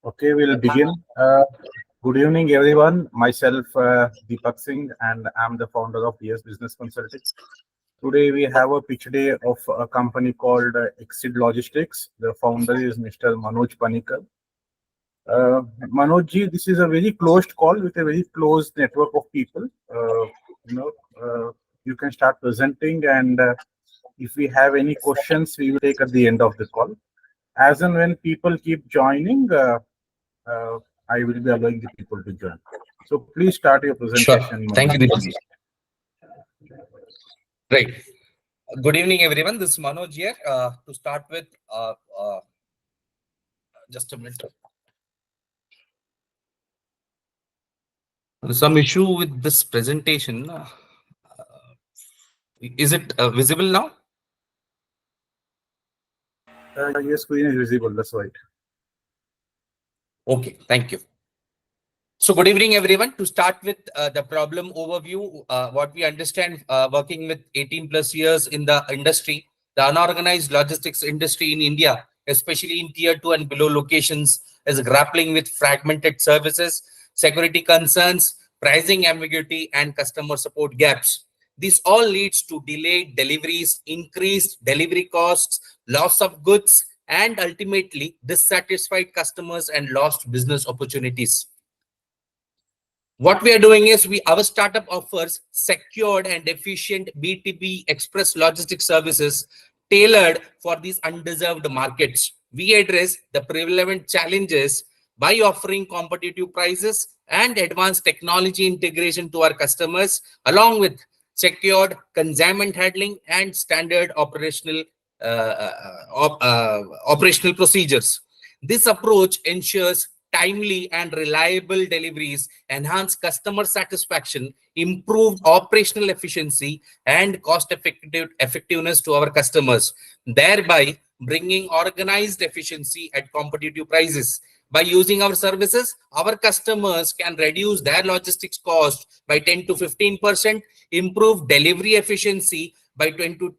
Okay, we'll begin. Good evening, everyone. Myself, Deepak Singh, and I'm the founder of DS Business Consulting. Today, we have a pitch day of a company called Exit Logistics. The founder is Mr. Manoj Panikar. Manoj ji, this is a very closed call with a very closed network of people. You know, you can start presenting, and if we have any questions, we will take at the end of the call. As and when people keep joining, uh, I will be allowing the people to join. So please start your Sure. presentation. Thank you, Manoj. Deepak. Right. Good evening, everyone. This is Manoj here. To start with, just a minute. There's some issue with this presentation. Is it visible now? Yes, screen is visible. That's right. Okay, thank you. So good evening, everyone. To start with the problem overview, what we understand working with 18 plus years in the industry, the unorganized logistics industry in India, especially in tier 2 and below locations, is grappling with fragmented services, security concerns, pricing ambiguity, and customer support gaps. This all leads to delayed deliveries, increased delivery costs, loss of goods, and ultimately dissatisfied customers and lost business opportunities. What we are doing is our startup offers secured and efficient B2B express logistics services tailored for these undeserved markets. We address the prevalent challenges by offering competitive prices and advanced technology integration to our customers, along with secured consignment handling and standard operational procedures. This approach ensures timely and reliable deliveries, enhance customer satisfaction, improve operational efficiency, and effectiveness to our customers, thereby bringing organized efficiency at competitive prices. By using our services, our customers can reduce their logistics cost by 10 to 15%, improve delivery efficiency by 20 to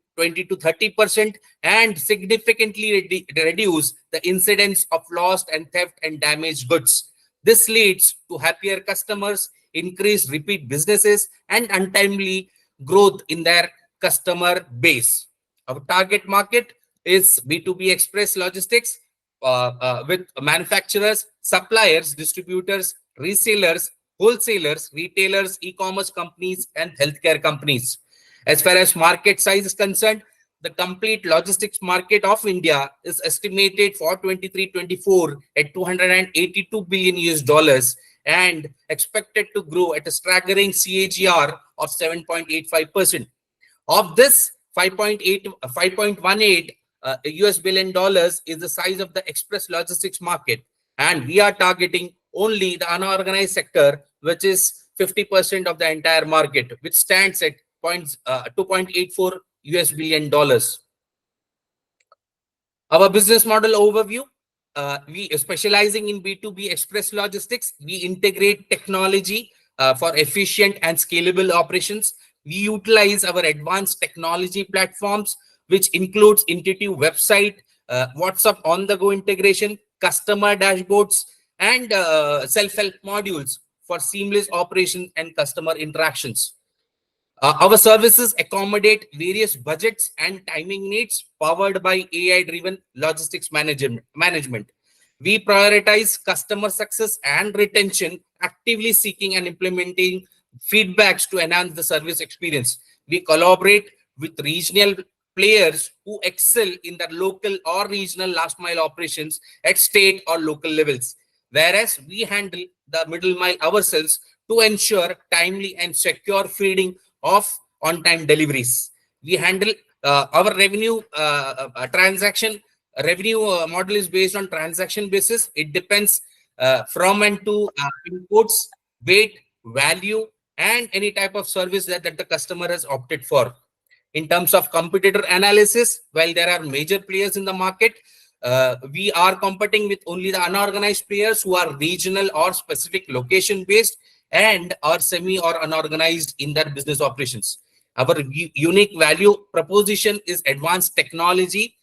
30%, and significantly reduce the incidence of lost and theft and damaged goods. This leads to happier customers, increased repeat businesses, and untimely growth in their customer base. Our target market is B2B express logistics with manufacturers, suppliers, distributors, resellers, wholesalers, retailers, e-commerce companies, and healthcare companies. As far as market size is concerned, the complete logistics market of India is estimated for 23-24 at 282 billion US dollars and expected to grow at a staggering CAGR of 7.85%. Of this, 5.18 US billion dollars is the size of the express logistics market, and we are targeting only the unorganized sector, which is 50% of the entire market, which stands at 2.84 US billion dollars. Our business model overview. We are specializing in B2B express logistics. We integrate technology for efficient and scalable operations. We utilize our advanced technology platforms, which includes intuitive website, WhatsApp on-the-go integration, customer dashboards, and self-help modules for seamless operations and customer interactions. Our services accommodate various budgets and timing needs powered by AI-driven logistics management. We prioritize customer success and retention, actively seeking and implementing feedbacks to enhance the service experience. We collaborate with regional players who excel in their local or regional last mile operations at state or local levels, whereas we handle the middle mile ourselves to ensure timely and secure feeding of on-time deliveries. We handle our revenue model is based on transaction basis. It depends from and to inputs, weight, value, and any type of service that the customer has opted for. In terms of competitor analysis, while there are major players in the market, we are competing with only the unorganized players who are regional or specific location based and are semi or unorganized in their business operations. Our unique value proposition is advanced technology,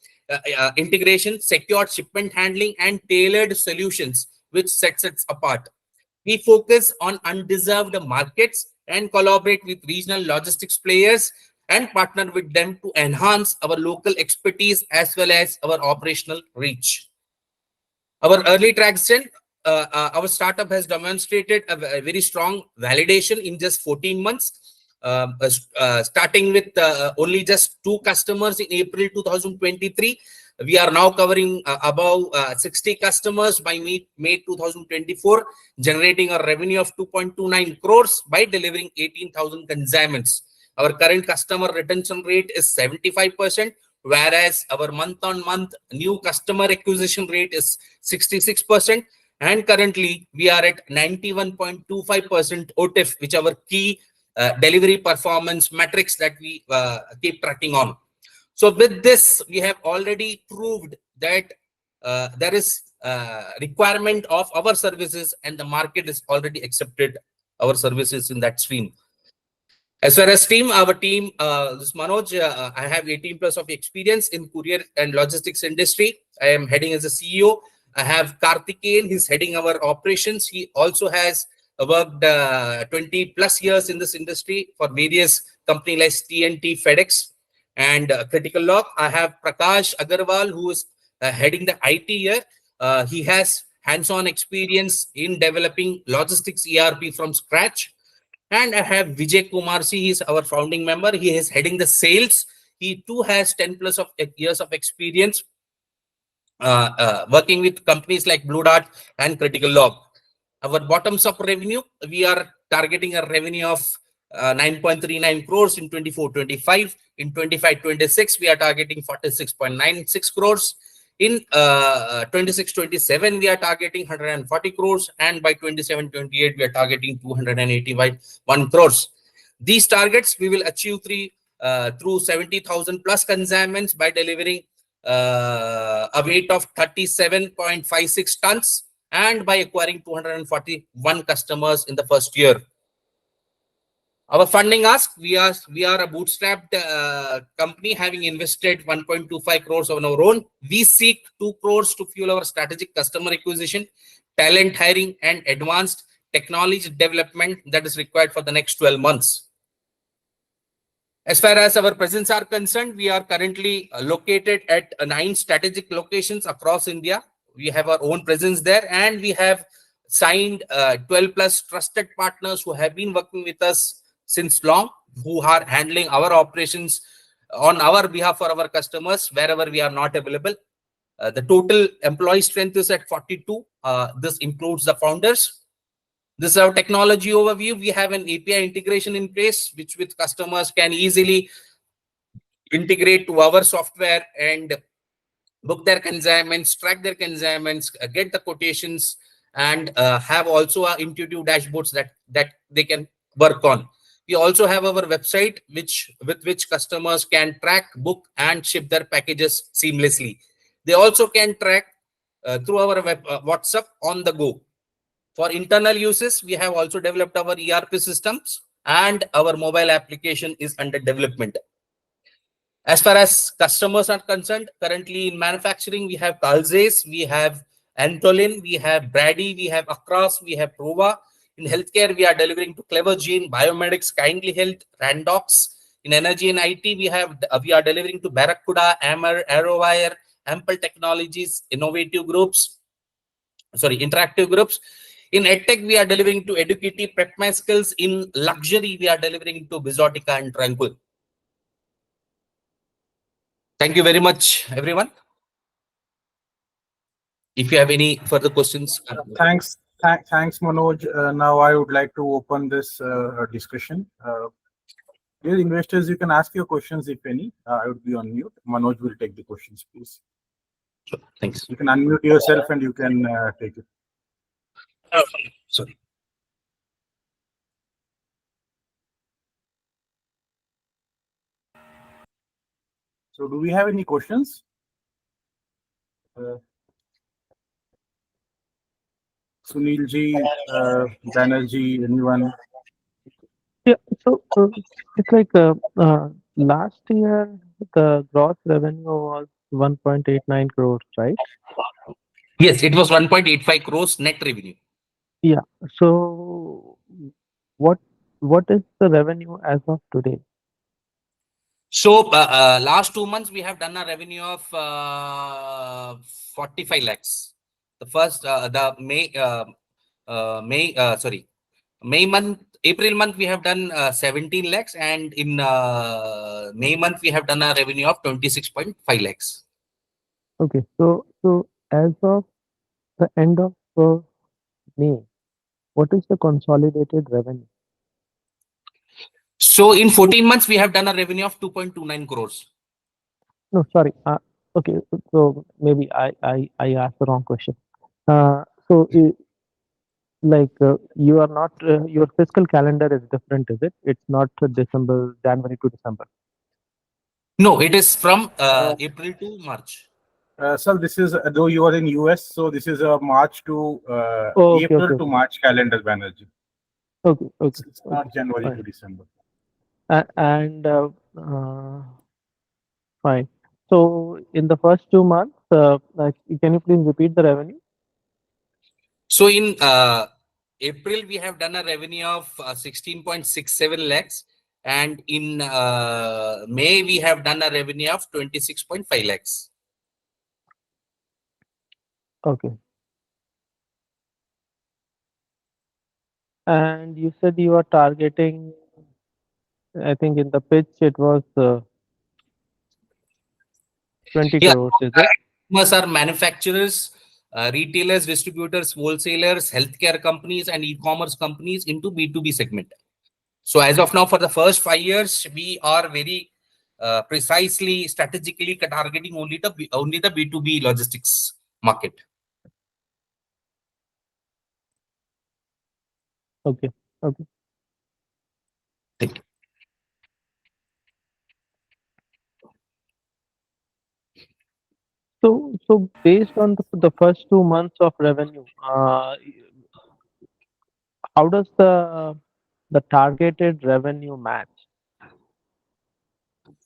integration, secured shipment handling, and tailored solutions which sets us apart. We focus on undeserved markets and collaborate with regional logistics players and partner with them to enhance our local expertise as well as our operational reach. Our early traction, our startup has demonstrated a very strong validation in just 14 months, starting with only just 2 customers in April 2023. We are now covering above 60 customers by May 2024, generating a revenue of 2.29 crores by delivering 18,000 consignments. Our current customer retention rate is 75%, whereas our month-on-month new customer acquisition rate is 66%. And currently, we are at 91.25% OTIF, which are our key delivery performance metrics that we keep tracking on. So with this, we have already proved that there is requirement of our services and the market has already accepted our services in that stream. As far as team, our team, this Manoj, I have 18 plus of experience in courier and logistics industry. I am heading as a CEO. I have Karthikeyan, he's heading our operations. He also has worked 20 plus years in this industry for various companies like TNT, FedEx, and Critical Log. I have Prakash Agarwal, who is heading the IT here. He has hands-on experience in developing logistics ERP from scratch. And I have Vijay Kumarsi, he is our founding member. He is heading the sales. He too has 10 plus of years of experience working with companies like Blue Dart and Critical Log. Our bottoms up revenue, we are targeting a revenue of 9.39 crores in 24-25. In 25-26, we are targeting 46.96 crores. In 26-27, we are targeting 140 crores. And by 27-28, we are targeting 281 crores. These targets we will achieve through 70,000 plus consignments by delivering a weight of 37.56 tons and by acquiring 241 customers in the first year. Our funding ask, we are a bootstrapped company having invested 1.25 crores on our own. We seek 2 crores to fuel our strategic customer acquisition, talent hiring, and advanced technology development that is required for the next 12 months. As far as our presence are concerned, we are currently located at 9 strategic locations across India. We have our own presence there, and we have signed 12 plus trusted partners who have been working with us since long, who are handling our operations on our behalf for our customers wherever we are not available. The total employee strength is at 42. This includes the founders. This is our technology overview. We have an API integration in place, which with customers can easily integrate to our software and book their consignments, track their consignments, get the quotations, and have also intuitive dashboards that they can work on. We also have our website, with which customers can track, book, and ship their packages seamlessly. They also can track through our WhatsApp on the go. For internal uses, we have also developed our ERP systems, and our mobile application is under development. As far as customers are concerned, currently in manufacturing, we have Calzes, we have Antolin, we have Brady, we have Across, we have Prova. In healthcare, we are delivering to Clever Gene, Biomedics, Kindly Health, Randox. In energy and IT, we are delivering to Barracuda, Amber, Arrowwire, Ample Technologies, Interactive Groups. In EdTech, we are delivering to Educati, Prep My Skills. In luxury, we are delivering to Bizotica and Tranquil. Thank you very much, everyone. If you have any further questions. Thanks, Manoj. Now I would like to open this discussion. Dear investors, you can ask your questions if any. I would be on mute. Manoj will take the questions, please. Sure. Thanks. You can unmute yourself and you can take it. Sorry. So do we have any questions? Sunil ji, Banerjee, anyone? Yeah, so it's like last year the gross revenue was 1.89 crores, right? Yes, it was 1.85 crores net revenue. Yeah. So what is the revenue as of today? So last 2 months we have done a revenue of 45 lakhs. The first the May month, April month we have done 17 lakhs, and in May month we have done a revenue of 26.5 lakhs. Okay. So as of the end of May, what is the consolidated revenue? So in 14 months we have done a revenue of 2.29 crores. No, sorry. Okay. So maybe I asked the wrong question. So you are not your fiscal calendar is different, is it? It's not December, January to December. No, it is from April to March. Sir, this is though you are in US, so this is a March to Oh, okay, April okay, to okay. March calendar, Banerjee. Okay, okay, It's okay. not January to Fine. December. And fine. So in the first 2 months, can you please repeat the revenue? So in April, we have done a revenue of 16.67 lakhs. And in May, we have done a revenue of 26.5 lakhs. Okay. And you said you are targeting, I think in the pitch it was 20 Yeah, crores, is it? customers are manufacturers, retailers, distributors, wholesalers, healthcare companies, and e-commerce companies into B2B segment. So as of now, for the first 5 years, we are very precisely, strategically targeting only the B2B logistics market. Okay. Okay. Thank you. So based on the first 2 months of revenue, how does the targeted revenue match?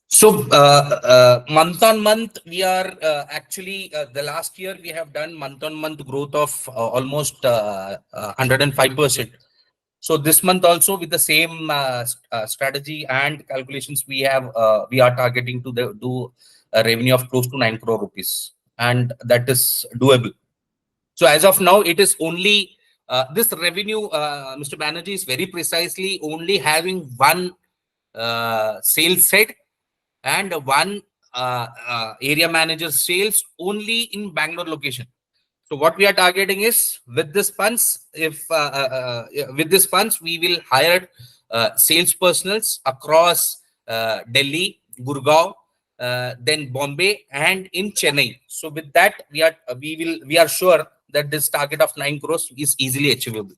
So month on month, we are actually the last year we have done month on month growth of almost 105%. So this month also with the same strategy and calculations we are targeting to do a revenue of close to 9 crore rupees, and that is doable. So as of now, it is only this revenue, Mr. Banerjee, is very precisely only having one sales set and one area manager sales only in Bangalore location. So what we are targeting is with this funds, if with this funds we will hire sales personals across Delhi, Gurgaon, then Bombay, and in Chennai. So with that, we are sure that this target of 9 crores is easily achievable.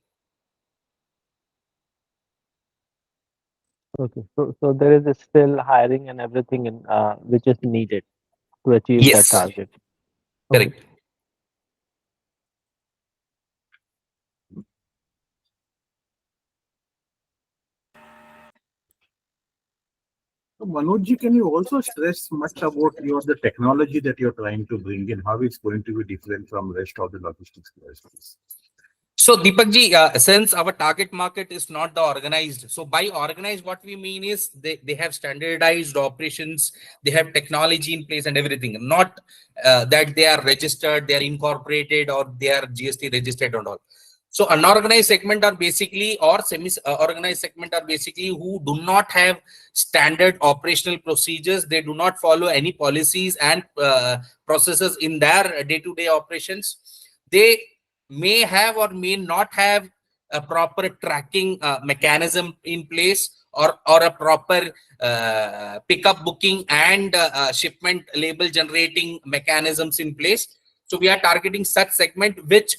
Okay. So there is still hiring and everything in which is needed to achieve that Yes, target. Okay. correct. So Manoj, can you also stress much about the technology that you're trying to bring in, how it's going to be different from rest of the logistics players, please? So Deepakji, since our target market is not the organized, so by organized, what we mean is they have standardized operations, they have technology in place and everything. Not that they are registered, they are incorporated, or they are GST registered and all. So unorganized segment are basically, or semi-organized segment are basically who do not have standard operational procedures. They do not follow any policies and processes in their day-to-day operations. They may have or may not have a proper tracking mechanism in place, or a proper pickup booking and shipment label generating mechanisms in place. So we are targeting such segment which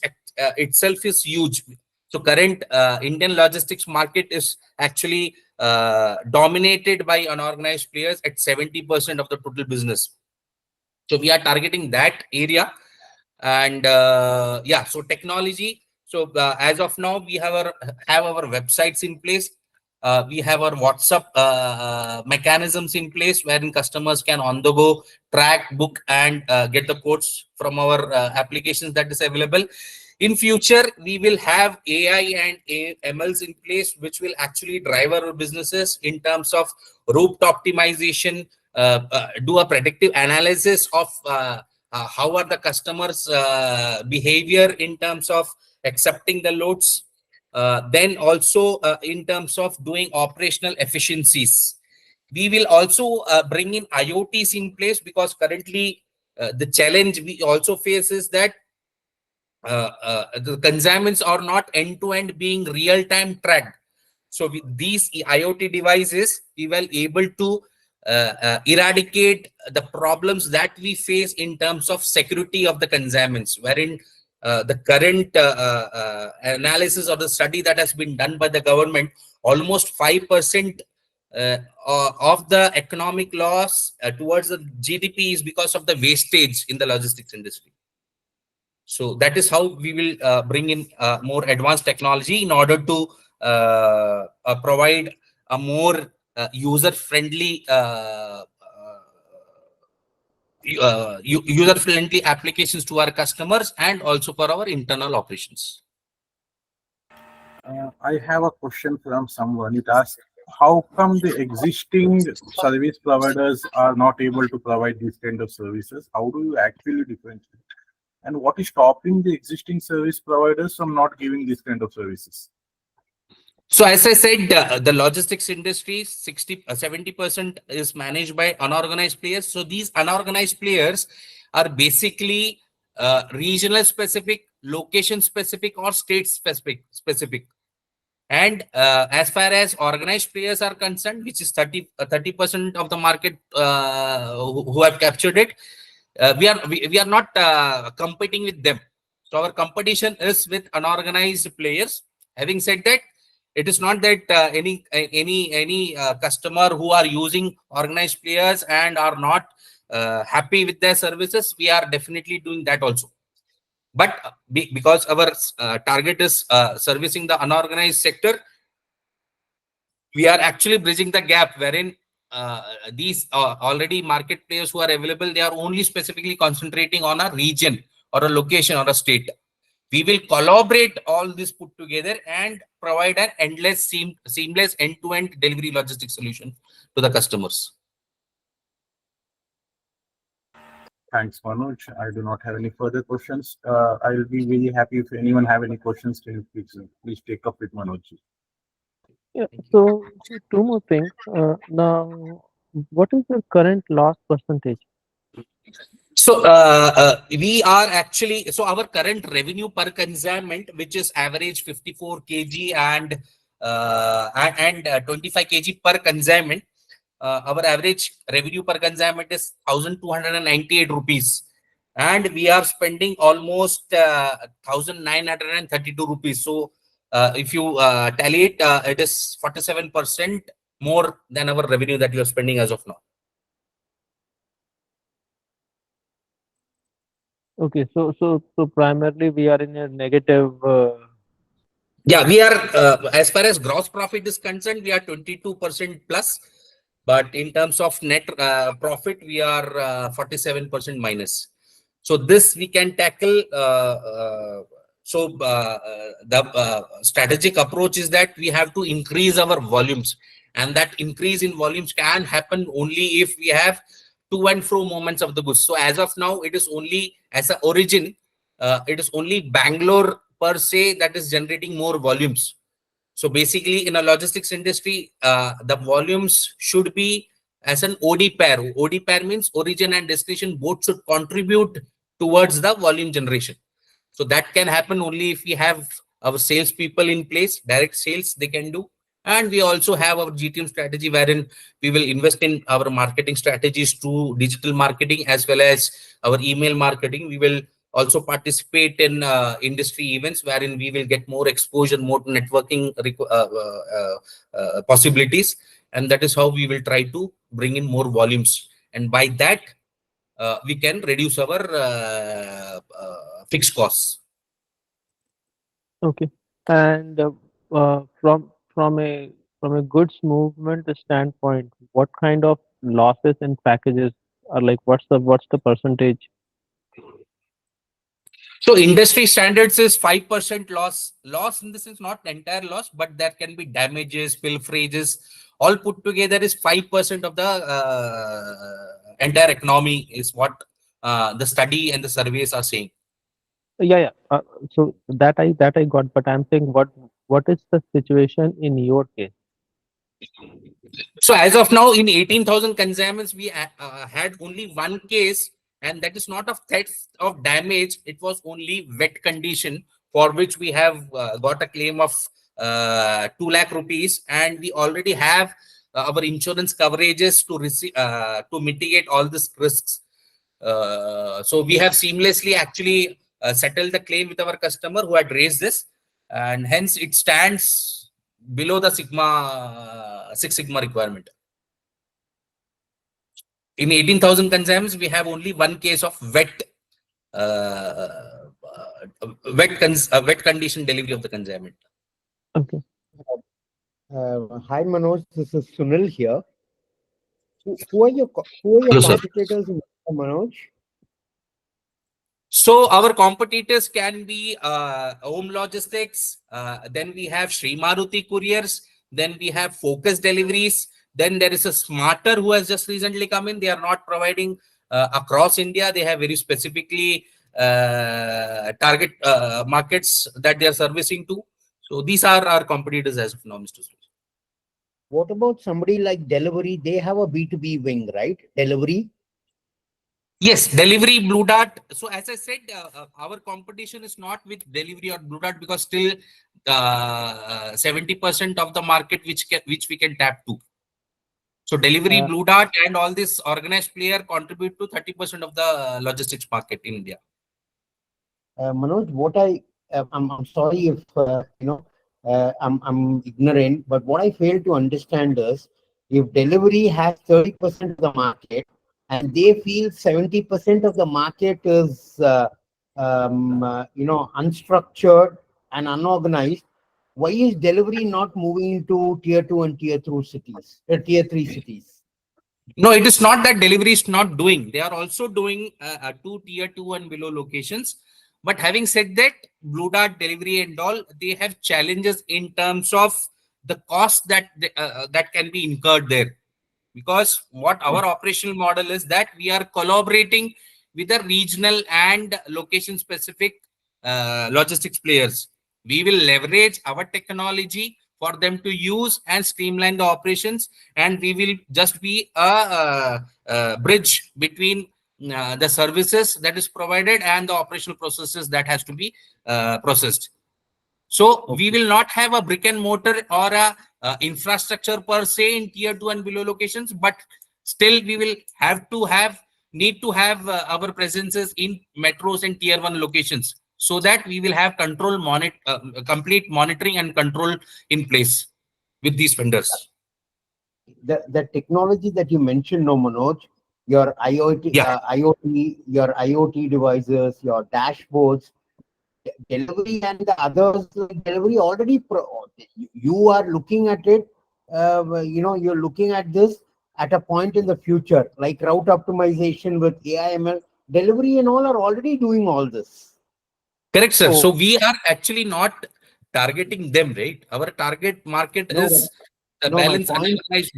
itself is huge. So current Indian logistics market is actually dominated by unorganized players at 70% of the total business. So we are targeting that area. And yeah, so technology. So as of now, we have our websites in place. We have our WhatsApp mechanisms in place wherein customers can on the go track, book, and get the quotes from our applications that is available. In future, we will have AI and MLs in place, which will actually drive our businesses in terms of route optimization, do a predictive analysis of how are the customers' behavior in terms of accepting the loads. Then also in terms of doing operational efficiencies. We will also bring in IoTs in place, because currently the challenge we also face is that the consignments are not end-to-end being real-time tracked. So with these IoT devices, we were able to eradicate the problems that we face in terms of security of the consignments, wherein the current analysis or the study that has been done by the government, almost 5% of the economic loss towards the GDP is because of the wastage in the logistics industry. So that is how we will bring in more advanced technology in order to provide a more user-friendly user-friendly applications to our customers and also for our internal operations. I have a question from someone. It asks, how come the existing service providers are not able to provide these kind of services? How do you actually differentiate? And what is stopping the existing service providers from not giving these kind of services? So as I said, the logistics industry, 70% is managed by unorganized players. So these unorganized players are basically regional specific, location specific, or state specific. And as far as organized players are concerned, which is 30% of the market who have captured it, we are not competing with them. So our competition is with unorganized players. Having said that, it is not that any customer who are using organized players and are not happy with their services. We are definitely doing that also. But because our target is servicing the unorganized sector, we are actually bridging the gap wherein these already market players who are available, they are only specifically concentrating on a region or a location or a state. We will collaborate all this put together and provide an endless, seamless end-to-end delivery logistics solution to the customers. Thanks, Manoj. I do not have any further questions. I will be very happy if anyone have any questions. Can you please take up with Manoj. Yeah. So two more things. Now, what is your current loss percentage? So we are actually, so our current revenue per consignment, which is average 54 kg and 25 kg per consignment, our average revenue per consignment is 1,298 rupees. And we are spending almost 1,932 rupees. So if you tally it, it is 47% more than our revenue that you are spending as of now. Okay, so primarily we are in a negative. Yeah, we are, as far as gross profit is concerned, we are 22% plus. But in terms of net profit, we are 47% minus. So this we can tackle. The strategic approach is that we have to increase our volumes. And that increase in volumes can happen only if we have to and fro moments of the goods. So as of now, it is only as an origin, it is only Bangalore per se that is generating more volumes. So basically in a logistics industry, the volumes should be as an OD pair. OD pair means origin and destination both should contribute towards the volume generation. So that can happen only if we have our sales people in place, direct sales they can do. And we also have our GTM strategy wherein we will invest in our marketing strategies through digital marketing as well as our email marketing. We will also participate in industry events wherein we will get more exposure, more networking possibilities. And that is how we will try to bring in more volumes. And by that, we can reduce our fixed costs. Okay, and from a from a goods movement standpoint, what kind of losses in packages are like? What's the percentage? So industry standards is 5% loss. Loss in this is not entire loss, but there can be damages, pilferages, all put together is 5% of the entire economy is what the study and the surveys are saying. Yeah, yeah. So that I got, but I'm saying what is the situation in your case? So as of now, in 18,000 consignments, we had only one case, and that is not of theft of damage. It was only wet condition for which we have got a claim of 2 lakh rupees, and we already have our insurance coverages to receive to mitigate all these risks. So we have seamlessly actually settled the claim with our customer who had raised this, and hence it stands below the Six Sigma requirement. In 18,000 consignments, we have only one case of wet condition delivery of the consignment. Okay. Hi Manoj, this is Sunil here. Who are your Hello, sir. competitors in Manoj? So our competitors can be Home Logistics, then we have Sri Maruti Couriers, then we have Focus Deliveries, then there is a Smarter who has just recently come in. They are not providing across India. They have very specifically target markets that they are servicing to. So these are our competitors as of now, Mr. Suresh. What about somebody like Delivery? They have a B2B wing, right? Delivery. Yes, Delivery, Blue Dart. So as I said, our competition is not with Delivery or Blue Dart because still 70% of the market which we can tap to. So Delivery, Blue Dart, and all this organized player contribute to 30% of the logistics market in India. Manoj, I'm sorry if I'm ignorant, but what I fail to understand is if Delivery has 30% of the market and they feel 70% of the market is unstructured and unorganized, why is Delivery not moving into tier 2 and tier 3 cities, tier 3 cities? No, it is not that Delivery is not doing. They are also doing two tier 2 and below locations. But having said that, Blue Dart, Delivery and all, they have challenges in terms of the cost that that can be incurred there. Because what our operational model is that we are collaborating with the regional and location specific logistics players. We will leverage our technology for them to use and streamline the operations, and we will just be a bridge between the services that is provided and the operational processes that has to be processed. So we will not have a brick and mortar or a infrastructure per se in tier 2 and below locations, but still we will need to have our presences in metros and tier 1 locations, so that we will have complete monitoring and control in place with these vendors. The technology that you mentioned, no, Manoj, your IoT, your IoT devices, your dashboards, Delivery and the others, like Delivery already, you are looking at it, you're looking at this at a point in the future, like route optimization with AIML. Delivery and all are already doing all this. Correct, sir. So we are actually not targeting them, right? Our target market is the balance unorganized.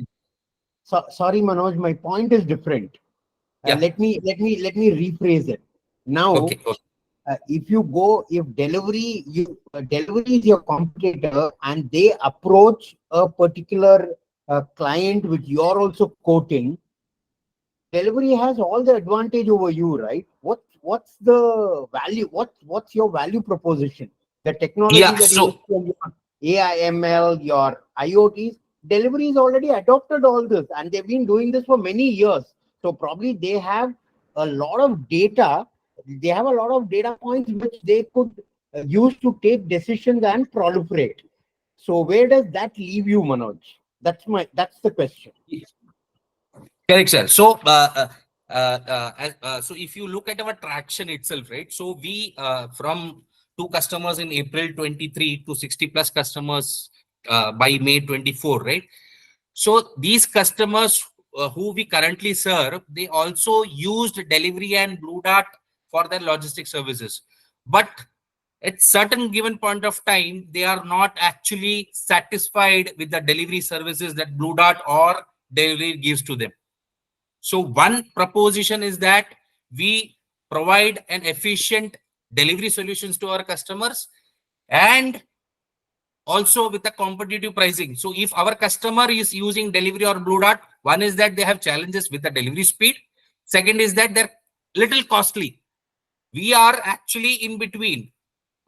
Sorry, Manoj, my point is different. Let me rephrase it. Now, if Delivery is your competitor and they approach a particular client which you're also quoting, Delivery has all the advantage over you, right? What's the value? What's your value proposition? The technology that you use, your AIML, your IoTs, Delivery is already adopted all this and they've been doing this for many years. So probably they have a lot of data. They have a lot of data points which they could use to take decisions and proliferate. So where does that leave you, Manoj? That's the question. Correct, sir. So, so if you look at our traction itself, right? So we from 2 customers in April 23 to 60 plus customers by May 24, right? So these customers who we currently serve, they also used delivery and Blue Dart for their logistics services. But at certain given point of time, they are not actually satisfied with the delivery services that Blue Dart or delivery gives to them. So one proposition is that we provide an efficient delivery solutions to our customers and also with a competitive pricing. So if our customer is using delivery or Blue Dart, one is that they have challenges with the delivery speed. Second is that they're little costly. We are actually in between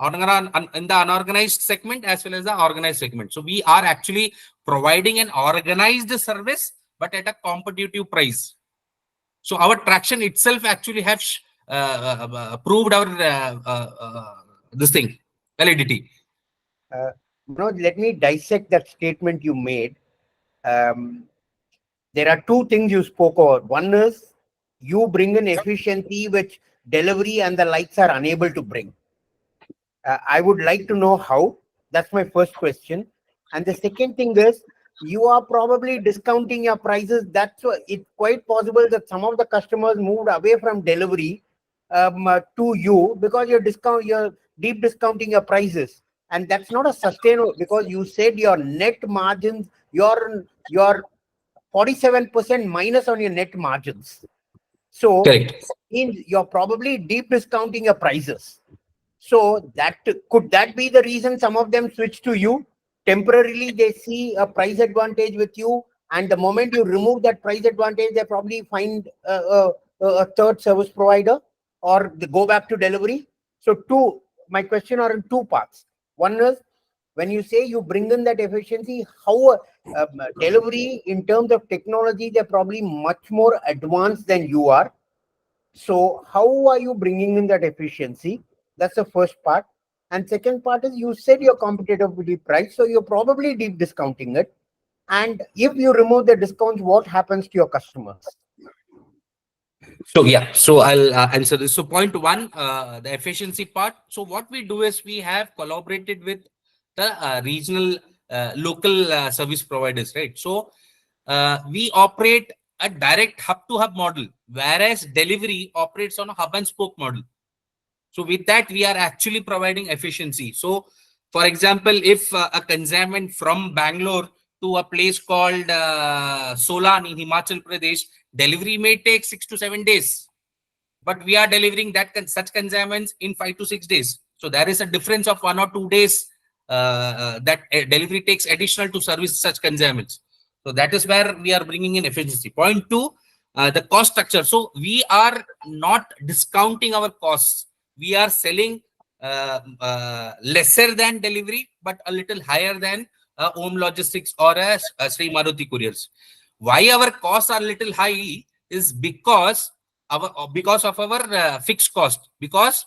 in the unorganized segment as well as the organized segment. So we are actually providing an organized service, but at a competitive price. So our traction itself actually has proved our this thing validity. Manoj, let me dissect that statement you made. There are two things you spoke about. One is you bring an efficiency which delivery and the likes are unable to bring. I would like to know how. That's my first question. And the second thing is you are probably discounting your prices. That's it's quite possible that some of the customers moved away from delivery to you because you're deep discounting your prices, and that's not a sustainable, because you said your net margins, your 47% minus on your net margins. So Correct. you're probably deep discounting your prices. So could that be the reason some of them switch to you? Temporarily, they see a price advantage with you, and the moment you remove that price advantage, they probably find a third service provider or they go back to delivery. So my question are in two parts. One is, when you say you bring in that efficiency, how delivery in terms of technology, they're probably much more advanced than you are. So how are you bringing in that efficiency? That's the first part. And second part is, you said you're competitively priced, so you're probably deep discounting it. And if you remove the discounts, what happens to your customers? So yeah, so I'll answer this. So point one, the efficiency part. So what we do is we have collaborated with the regional, local service providers, right? So we operate a direct hub to hub model, whereas delivery operates on a hub and spoke model. So with that, we are actually providing efficiency. So for example, if a consignment from Bangalore to a place called Solan in Himachal Pradesh, delivery may take 6 to 7 days, but we are delivering such consignments in 5 to 6 days. So there is a difference of 1 or 2 days that delivery takes additional to service such consignments. So that is where we are bringing in efficiency. Point two, the cost structure. So we are not discounting our costs. We are selling lesser than delivery, but a little higher than Home Logistics or a Sri Maruti Couriers. Why our costs are little high is because of our fixed cost. Because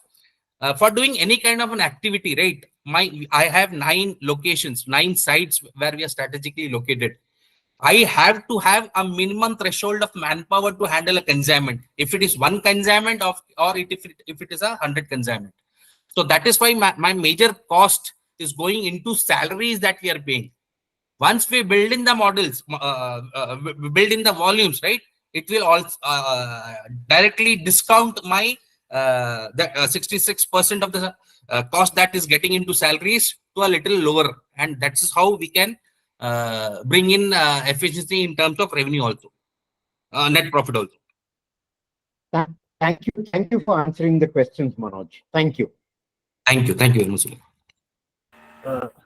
for doing any kind of an activity, right? I have 9 locations, 9 sites where we are strategically located. I have to have a minimum threshold of manpower to handle a consignment. If it is one consignment or if it is 100 consignment. So that is why my major cost is going into salaries that we are paying. Once we build in the models, build in the volumes, right? It will also directly discount my 66% of the cost that is getting into salaries to a little lower, and that is how we can bring in efficiency in terms of revenue also, net profit also. Thank you for answering the questions, Manoj. Thank you. Thank you very much.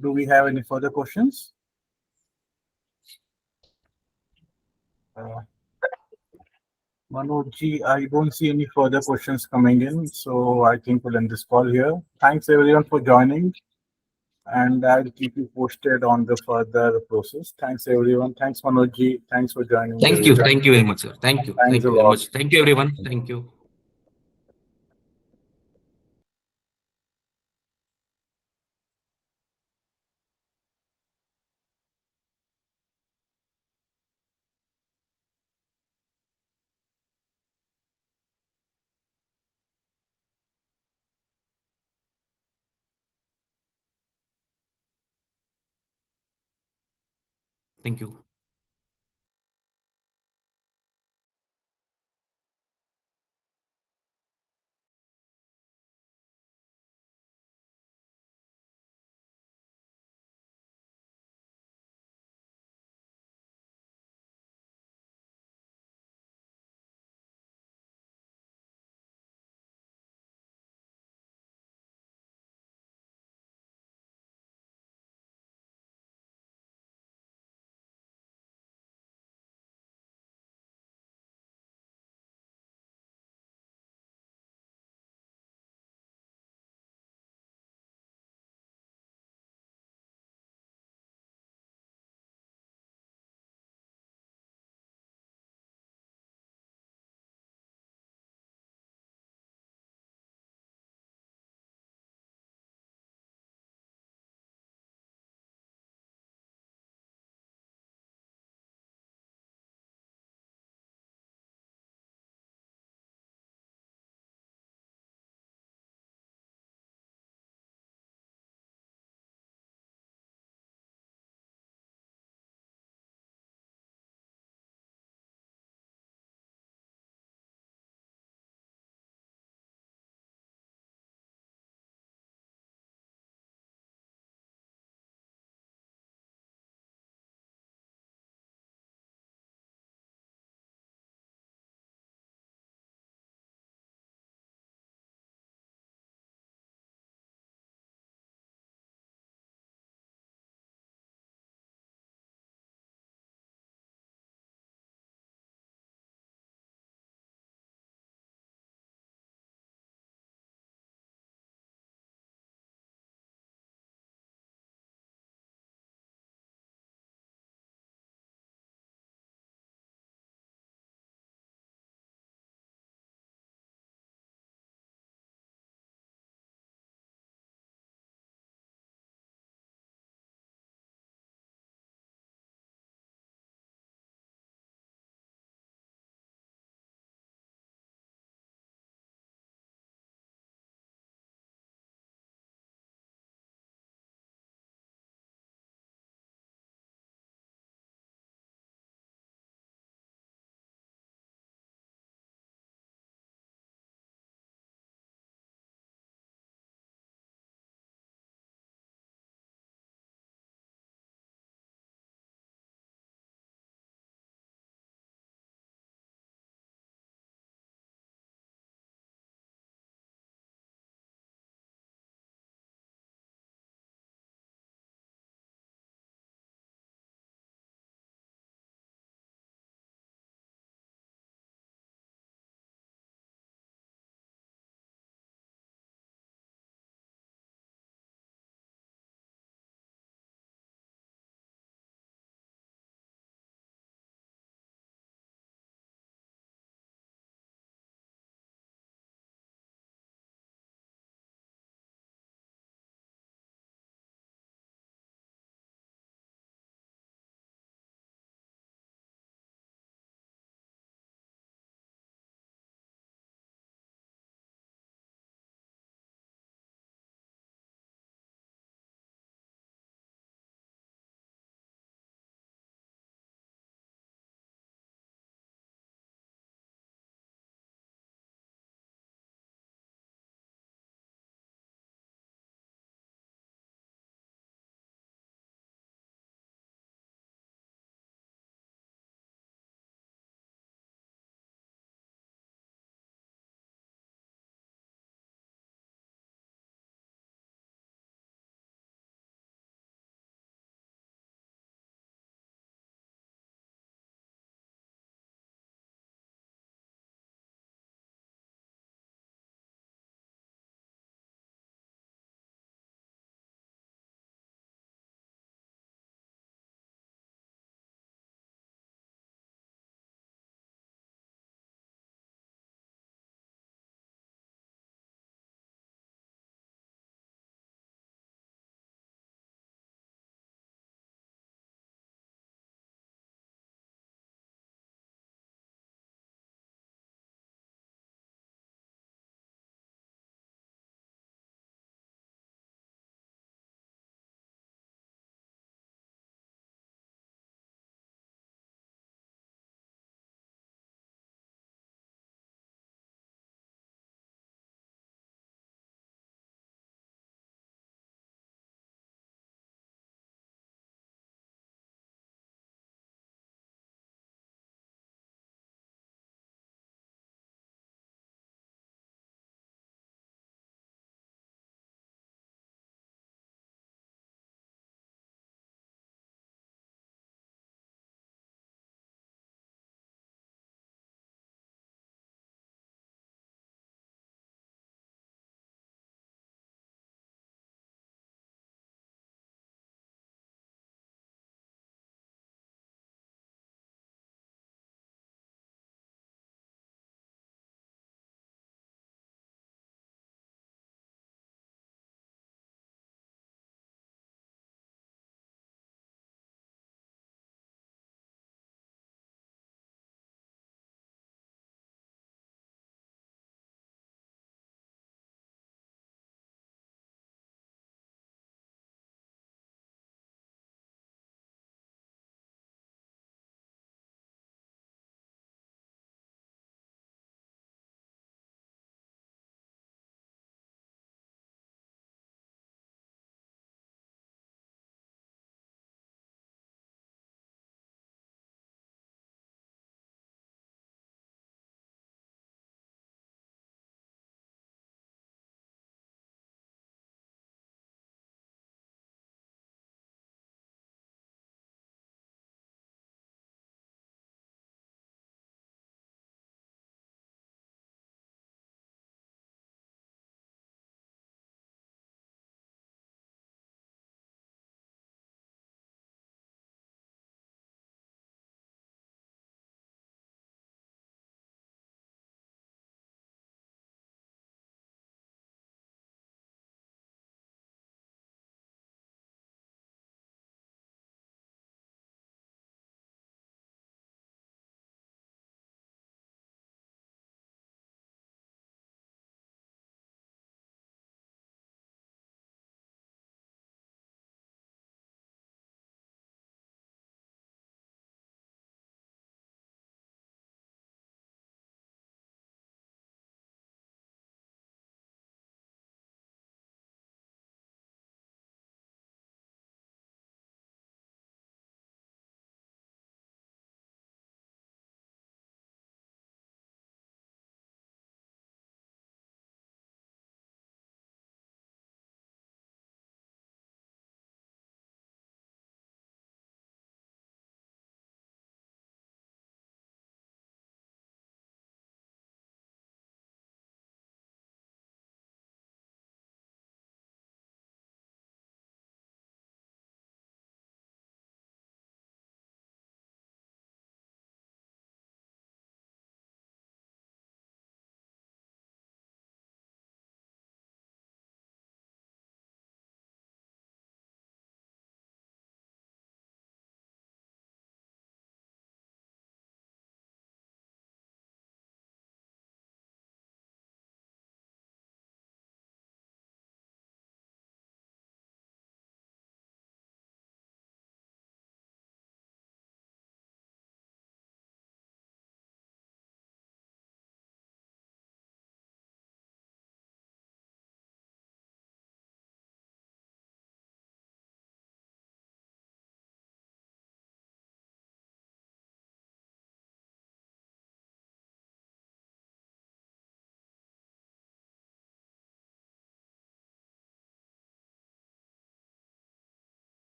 Do we have any further questions? Manoj, I don't see any further questions coming in, so I think we'll end this call here. Thanks everyone for joining, and I'll keep you posted on the further process. Thanks everyone. Thanks Manoj. Thanks for joining. Thank you very much, sir. Thank you Thanks a very lot. much. Thank you everyone. Thank you. Thank you.